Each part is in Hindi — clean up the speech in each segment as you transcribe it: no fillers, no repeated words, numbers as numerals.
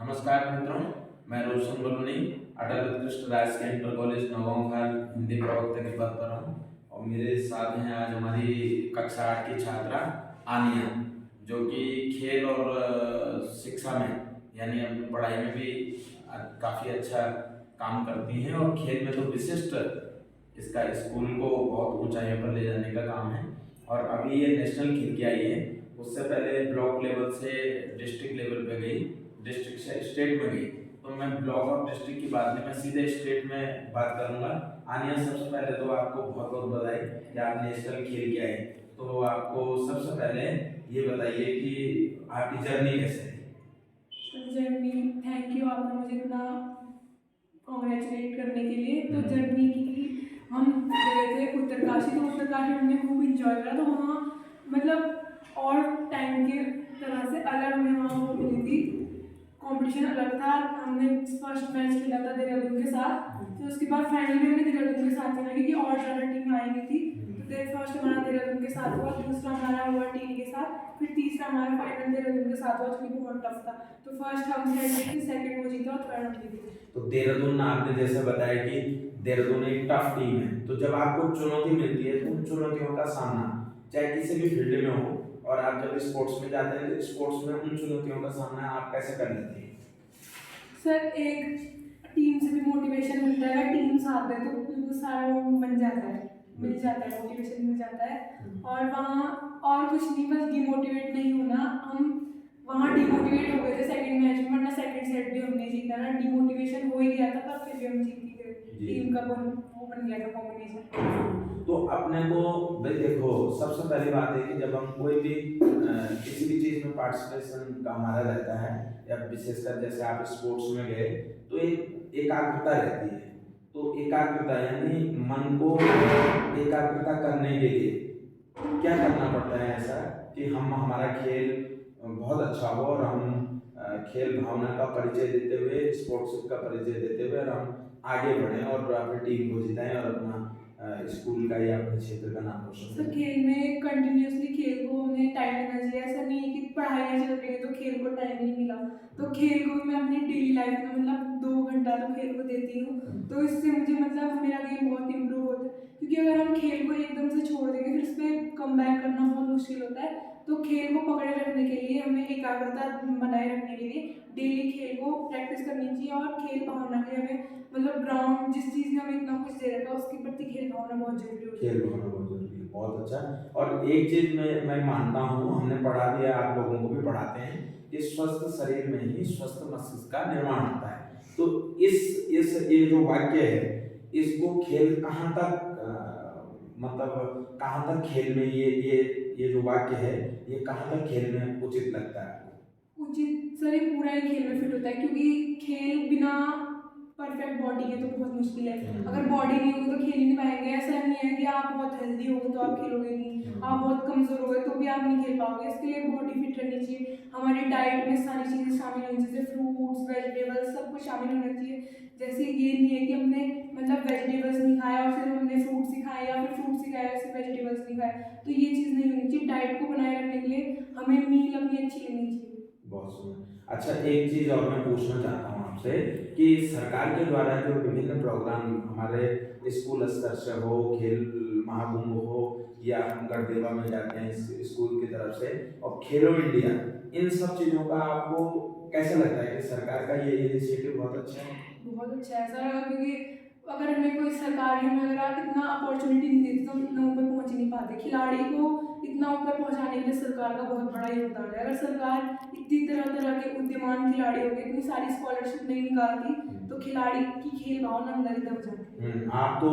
नमस्कार मित्रों, मैं रोशन बलूनी अटल उत्कृष्ट राजकीय इंटर कॉलेज नौगांव खाल हिंदी प्रवक्ता के पद पर हूँ और मेरे साथ हैं आज हमारी कक्षा 8 की छात्रा आनिया, जो कि खेल और शिक्षा में यानी अपनी पढ़ाई में भी काफ़ी अच्छा काम करती हैं और खेल में तो विशिष्ट इसका स्कूल को बहुत ऊंचाइयों पर ले जाने का काम है। और अभी ये नेशनल खेल के आई है, उससे पहले ब्लॉक लेवल से डिस्ट्रिक्ट लेवल पे गई, डिस्ट्रिक्ट से स्टेट में गई। तो मैं ब्लॉक और डिस्ट्रिक्ट की बात नहीं, मैं सीधे स्टेट में बात करूंगा। आनिया, सबसे पहले तो आपको बहुत बहुत बधाई कि आप नेशनल खेल के आए। तो आपको सबसे पहले ये बताइए कि आपकी जर्नी कैसे रही। जर्नी, थैंक यू आपने मुझे इतना कॉन्ग्रेचुलेट करने के लिए। तो हम्म। जर्नी की हम गए थे उत्तरकाशी, तो उत्तरकाशी हमने खूब इंजॉय करा। तो वहाँ मतलब और टाइम के तरह से अलग हमें वहाँ वो मिली थी, कंपटीशन अलग था। हमने फर्स्ट मैच खेला था देहरादून के साथ, फिर उसके बाद फाइनल में हमने देहरादून के साथ खेला क्योंकि और ज़्यादा टीम आई हुई थी। तो फर्स्ट हमारा देहरादून के साथ हुआ, दूसरा हमारा हुआ टीम के साथ, फिर तीसरा हमारा फाइनल देहरादून के साथ हुआ, जो कि बहुत टफ था। तो फर्स्ट हम थे, सेकंड वो जीता और थर्ड हम जीते। तो देहरादून, आपने जैसे बताया कि देहरादून एक टफ टीम है, तो जब आपको चुनौती मिलती है तो उन चुनौतियों का सामना चाहे किसी भी फील्ड में हो, और आप जब स्पोर्ट्स में जाते हैं तो स्पोर्ट्स में उन चुनौतियों का सामना आप कैसे कर लेते हैं? सर, एक टीम से भी मोटिवेशन मिलता है, टीम साथ दे तो बिल्कुल सारा वो बन जाता है, मिल जाता है, मोटिवेशन मिल जाता है। और वहाँ और कुछ नहीं, बस डिमोटिवेट नहीं होना। हम वहाँ डिमोटिवेट हो गए थे सेकंड मैच में, वरना सेकंड सेट भी हमने जीता ना, डिमोटिवेशन हो ही गया था, पर फिर भी हम जीत गए। टीम का वो बन गया था कॉम्बिनेशन। तो अपने को भाई देखो, सबसे पहली बात है कि जब हम कोई भी किसी भी चीज़ में पार्टिसिपेशन का हमारा रहता है, या विशेषकर जैसे आप स्पोर्ट्स में गए, तो एक एकाग्रता रहती है। तो एकाग्रता यानी मन को एकाग्रता करने के लिए क्या करना पड़ता है ऐसा कि हम हमारा खेल बहुत अच्छा हो और हम खेल भावना का परिचय देते हुए, स्पोर्ट्स का परिचय देते हुए और हम आगे बढ़ें और अपनी टीम को जिताएं और अपना स्कूल का या अपने क्षेत्र का नाम रोशन सर, करें। खेल में कंटिन्यूसली खेल को हमें टाइम देना चाहिए। ऐसा नहीं है कि पढ़ाई चल रही है तो खेल को टाइम नहीं मिला। तो खेल को मैं अपनी डेली लाइफ में मतलब 2 घंटा तो खेल को देती हूँ। तो इससे मुझे मतलब मेरा गेम बहुत इम्प्रूव होता है, क्योंकि अगर हम खेल को एकदम से छोड़ देंगे फिर उस पर कम बैक करना बहुत मुश्किल होता है। तो खेल को पकड़े रखने के लिए हमें एकाग्रता बनाए रखने के लिए डेली खेल को प्रैक्टिस करनी चाहिए। और खेल भावना के हमें मतलब ग्राउंड जिस चीज़ ने हमें इतना कुछ दे रखा है उसके प्रति खेल भावना बहुत जरूरी होती है। खेल भावना बहुत जरूरी है, बहुत अच्छा। और एक चीज मैं मानता हूँ, हमने पढ़ा भी है, आप लोगों को भी पढ़ाते हैं कि स्वस्थ शरीर में ही स्वस्थ मस्तिष्क का निर्माण होता है। तो इस ये जो वाक्य है, इसको खेल कहाँ तक मतलब कहाँ तक खेल में ये जो वाक्य है, ये कहाँ तक खेल में उचित लगता है आपको? उचित सर, ये पूरा ही खेल में फिट होता है, क्योंकि खेल बिना परफेक्ट बॉडी है तो बहुत मुश्किल है। अगर बॉडी नहीं होगी तो खेल ही नहीं पाएंगे। ऐसा नहीं है कि आप बहुत हेल्दी हो तो आप खेलोगे नहीं, आप बहुत कमज़ोर हो गए तो भी आप नहीं खेल पाओगे। इसके लिए बॉडी फिट रहनी चाहिए। हमारी डाइट में सारी चीज़ें शामिल होनी चाहिए, जैसे फ्रूट्स, वेजिटेबल्स, सब कुछ शामिल होना चाहिए। जैसे ये नहीं है कि हमने मतलब वेजिटेबल्स नहीं खाया और फिर हमने फ्रूट्स ही खाए, या फिर फ्रूट्स ही खाया और फिर वेजिटेबल्स नहीं खाए। तो ये चीज़ नहीं होनी चाहिए। डाइट को बनाए रखने के लिए हमें मील अपनी अच्छी लेनी चाहिए। बहुत सुंदर। अच्छा, एक चीज और मैं पूछना चाहता हूँ आपसे कि सरकार के द्वारा जो विभिन्न प्रोग्राम हमारे स्कूल स्तर से हो, खेल महाकुंभ हो, या हम गढ़देवा में जाते हैं स्कूल की तरफ से, और खेलो इंडिया, इन सब चीजों का आपको कैसा लगता है कि सरकार का ये इनिशिएटिव बहुत अच्छा है? बहुत अच्छा है सर, क्योंकि अगर हमें कोई सरकारी में अगर आप इतना अपॉर्चुनिटी नहीं देती तो हम इतना ऊपर पहुंच ही नहीं पाते। खिलाड़ी को इतना ऊपर पहुंचाने के लिए सरकार का बहुत बड़ा योगदान है। अगर सरकार इतनी तरह तरह के उद्यमान खिलाड़ी हो गए, इतनी सारी स्कॉलरशिप नहीं निकालती तो खिलाड़ी की खेल भावना अंदर ही दब जाती है। आप तो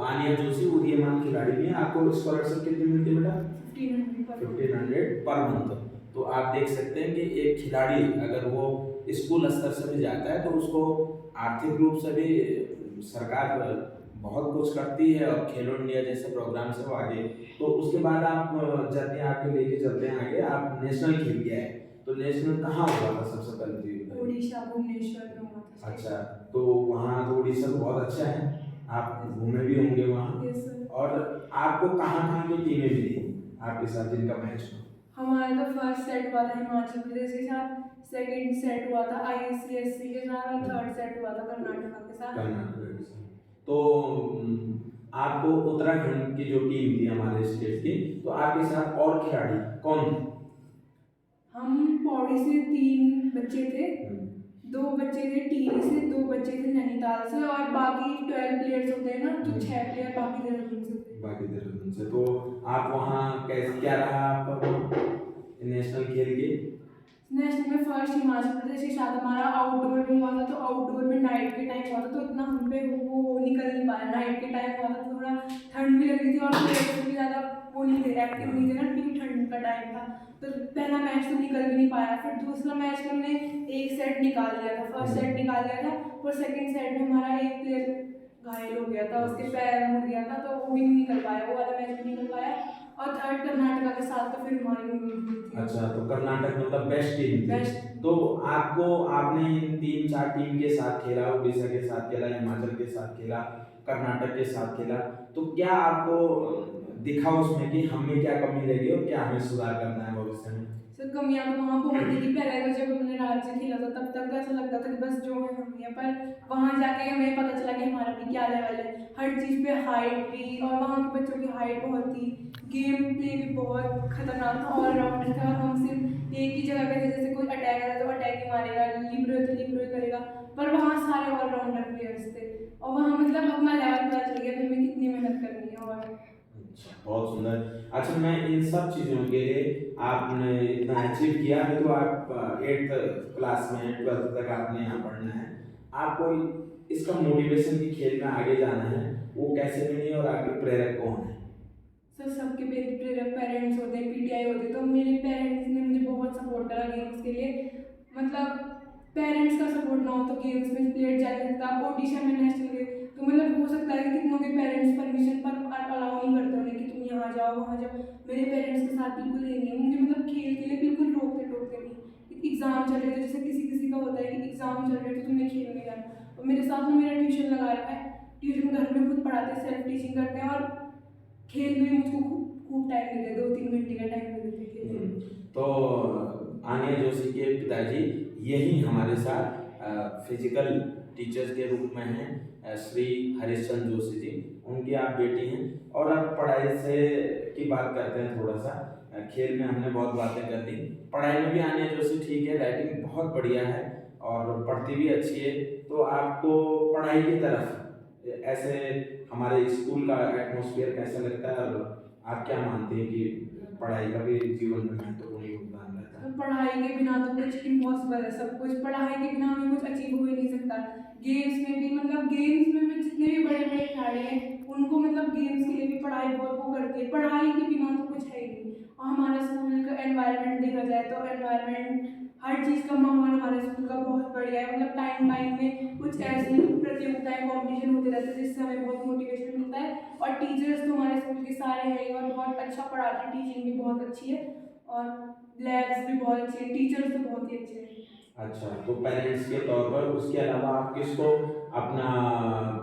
आनिया जोशी उदीयमान खिलाड़ी में, आपको स्कॉलरशिप कितनी मिलती है बेटा? 1500 पर मंथ। तो आप देख सकते हैं कि एक खिलाड़ी अगर वो स्कूल स्तर से भी जाता है तो उसको आर्थिक रूप से भी सरकार बहुत कुछ करती है, और खेलो इंडिया जैसे प्रोग्राम से वो आगे। तो उसके बाद आप जाते हैं, आपके लेके चलते हैं आगे, आप नेशनल खेल के आए, तो नेशनल कहाँ हुआ था सबसे पहले? ओडिशा, भुवनेश्वर में हुआ था। अच्छा, तो वहाँ तो उड़ीसा तो बहुत अच्छा है, आप घूमे भी होंगे वहाँ। Yes sir. और आपको कहाँ कहाँ की टीमें मिली आपके साथ जिनका मैच हो? हमारा तो फर्स्ट सेट हुआ था हिमाचल प्रदेश के साथ, सेकंड सेट हुआ था ICSC के साथ और थर्ड सेट हुआ था कर्नाटका के साथ। कर्नाटक के साथ। तो आपको उत्तराखंड की जो टीम थी हमारे स्टेट की, तो आपके साथ और खिलाड़ी कौन थे? हम पौड़ी से 3 बच्चे थे, 2 बच्चे थे टिहरी से, 2 बच्चे थे नैनीताल से और बाकी 12 प्लेयर्स होते हैं ना, तो 6 प्लेयर बाकी देहरादून से थे। बाकी देहरादून से। तो आप वहाँ कैसे, क्या रहा आपका नेशनल खेल के? नेशनल में फर्स्ट हिमाचल प्रदेश के साथ हमारा आउटडोर में हुआ था, तो आउटडोर में नाइट के टाइम हुआ था, तो इतना हम पे वो निकल नहीं पाया। नाइट के टाइम हुआ था तो थोड़ा ठंड भी लग रही थी और प्लेयर्स भी ज़्यादा वो नहीं थे, एक्टिव नहीं थे ना, क्योंकि ठंड का टाइम था, तो पहला मैच तो निकल भी नहीं पाया। फिर दूसरा मैच में हमने एक सेट निकाल लिया था, फर्स्ट सेट निकाल लिया था, और सेकेंड सेट में हमारा एक प्लेयर घायल हो गया था, उसके पैर मुड़ गया था, तो वो भी नहीं निकल पाया, वो वाला मैच भी निकल पाया। और थर्ड कर्नाटका के साथ तो फिर हमारी उम्मीद थी। अच्छा, तो कर्नाटक मतलब बेस्ट टीम थी। बेस्ट। तो आपने इन 3-4 टीम के साथ खेला, उड़ीसा के साथ खेला, हिमाचल के साथ खेला, कर्नाटक के साथ खेला, तो क्या आपको दिखा उसमें कि हमें क्या कमी लगी और क्या हमें सुधार करना है भविष्य में? सर कमियां तो वहाँ बहुत थी। पहले तो जब हमने राज्य खेला था तब तक तो ऐसा लगता था कि बस जो है हम ही हैं, पर वहाँ जाके हमें पता चला कि हमारा भी क्या लेवल है, हर चीज़ पे हाइट भी, और वहाँ के बच्चों की हाइट बहुत थी, गेम प्ले भी बहुत खतरनाक था, ऑलराउंडर था, और हम सिर्फ एक ही जगह पे थे, जैसे कोई अटैकर है तो अटैक ही मारेगा, लिबरो है तो लिबरो ही करेगा, पर वहाँ सारे ऑलराउंडर प्लेयर्स थे, और वहाँ मतलब अपना लेवल पता चल गया कि हमें कितनी मेहनत करनी है। और अच्छा, बहुत सुंदर। अच्छा, मैं इन सब चीज़ों के लिए आपने इतना अचीव किया है, तो आप 8th क्लास में 12th तक आपने यहाँ पढ़ना है, आपको इसका मोटिवेशन कि खेल में आगे जाना है, वो कैसे मिली और आपके प्रेरक कौन है? सर सबके प्रेरक पेरेंट्स होते हैं, PTI होते हैं, तो मेरे पेरेंट्स ने मुझे बहुत सपोर्ट करा गेम्स के लिए। मतलब पेरेंट्स का सपोर्ट ना हो तो गेम्स में प्लेयर जा नहीं सकता। आप ऑडिशन में नेशनल गए तो मतलब हो सकता है कि कितनों के पेरेंट्स परमिशन पर अलाउ नहीं करते उन्हें कि तुम यहाँ जाओ वहाँ जाओ। मेरे पेरेंट्स के साथ बिल्कुल ये नहीं है, मुझे मतलब खेल के लिए बिल्कुल रोकते टोकते नहीं। एग्जाम चल रहे थे, जैसे किसी किसी का होता है कि एग्जाम चल रहे थे तो तुम्हें खेलने जाना, और मेरे साथ में मेरा ट्यूशन लगा रखा है, ट्यूशन घर में खुद पढ़ाते हैं, सेल्फ टीचिंग करते हैं, और खेल में मुझको खूब टाइम देते, 2-3 घंटे का टाइम दे देते खेल में। तो आनिया जोशी के पिताजी यही हमारे साथ फिजिकल टीचर्स के रूप में हैं, श्री हरिश्चंद्र जोशी जी, उनकी आप बेटी हैं। और अब पढ़ाई से की बात करते हैं थोड़ा सा। खेल में हमने बहुत बातें कर दी, पढ़ाई में भी आनिया जोशी ठीक है, राइटिंग बहुत बढ़िया है और पढ़ती भी अच्छी है। तो आपको पढ़ाई की तरफ ऐसे हमारे स्कूल का एटमॉस्फेयर कैसा लगता है, और आप क्या मानते हैं कि पढ़ाई का भी जीवन में महत्वपूर्ण योगदान रहता है? तो पढ़ाई के बिना तो कुछ इम्पॉसिबल है, सब कुछ पढ़ाई के बिना हमें कुछ अचीव हो ही नहीं सकता। गेम्स में भी मतलब गेम्स में भी जितने भी बड़े बड़े खिलाड़ी हैं उनको मतलब गेम्स के लिए भी पढ़ाई बहुत वो करती है, पढ़ाई के बिना तो कुछ है ही नहीं। और हमारे स्कूल का एनवायरनमेंट देखा जाए तो एनवायरनमेंट हर चीज़ का माहौल हमारे स्कूल का बहुत बढ़िया है। मतलब टाइम टाइम में कुछ ऐसी प्रतियोगिताएं कॉम्पिटिशन होते रहते हैं जिससे हमें बहुत मोटिवेशन मिलता है। और टीचर्स तो हमारे स्कूल के सारे हैं और बहुत अच्छा पढ़ाते हैं, टीचिंग भी बहुत अच्छी है और लैब्स भी बहुत अच्छी है, टीचर्स तो बहुत ही अच्छे हैं। अच्छा, तो पेरेंट्स के तौर पर उसके अलावा आप किसको अपना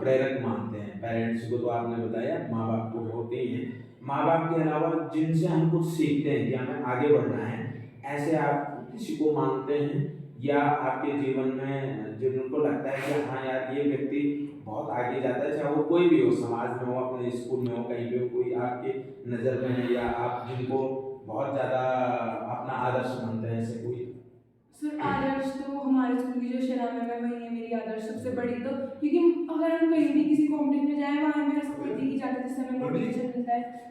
प्रेरक मानते हैं? पेरेंट्स को तो आपने बताया, माँ बाप तो होते ही हैं, माँ बाप के अलावा जिनसे हम कुछ सीखते हैं कि हमें आगे बढ़ना है, ऐसे आप किसी को मानते हैं या आपके जीवन में जिनको लगता है कि हाँ यार ये व्यक्ति बहुत आगे जाता है, चाहे वो कोई भी हो, समाज में हो, अपने स्कूल में हो, कहीं पे हो, कोई आपके नज़र में है या आप जिनको बहुत ज़्यादा अपना आदर्श मानते हैं, ऐसे कोई? सर आदर्श तो हमारे स्कूल की जो शराब है वही है मेरी आदर्श सबसे बड़ी, तो क्योंकि अगर हम कहीं भी किसी कॉम्पिटिशन में जाएँ वहाँ मेरा सपोर्ट ही जाता है, जिससे हमें मोटिवेशन मिलता है।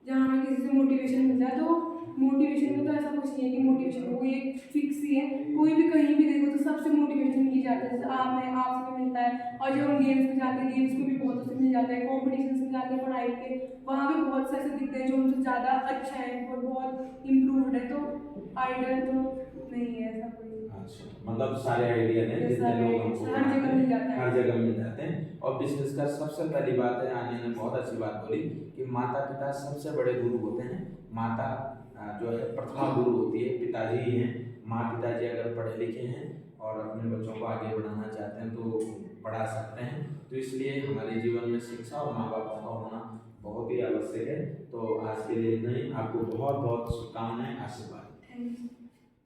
जहाँ हमें किसी से मोटिवेशन मिलता है तो मोटिवेशन में तो ऐसा कुछ नहीं है कि मोटिवेशन वो एक फिक्स ही है, कोई भी कहीं भी देखो तो सबसे मोटिवेशन मिल ही जाता है। जैसे आपसे भी मिलता है, और जब हम गेम्स में जाते हैं गेम्स में भी बहुत से मिल जाता है, कॉम्पिटिशन में जाते हैं पढ़ाई के वहाँ भी बहुत से ऐसे दिखते हैं जो हमसे ज़्यादा अच्छा है और बहुत इम्प्रूवड है, तो आइडल तो नहीं है ऐसा कोई। अच्छा, मतलब सारे आइडिया हैं जितने लोग हमको हर जगह मिल जाता है, हर जगह मिल जाते हैं। और विशेषकर सबसे पहली बात है, आने ने बहुत अच्छी बात बोली कि माता पिता सबसे बड़े गुरु होते हैं। माता जो है प्रथमा गुरु होती है, पिताजी ही हैं। माँ पिताजी अगर पढ़े लिखे हैं और अपने बच्चों को आगे बढ़ाना चाहते हैं तो बढ़ा सकते हैं। तो इसलिए हमारे जीवन में शिक्षा और माँ बाप का होना बहुत ही आवश्यक है। तो आज के लिए इतना ही, आपको बहुत बहुत शुभकामनाएं, आशीर्वाद। Thank you.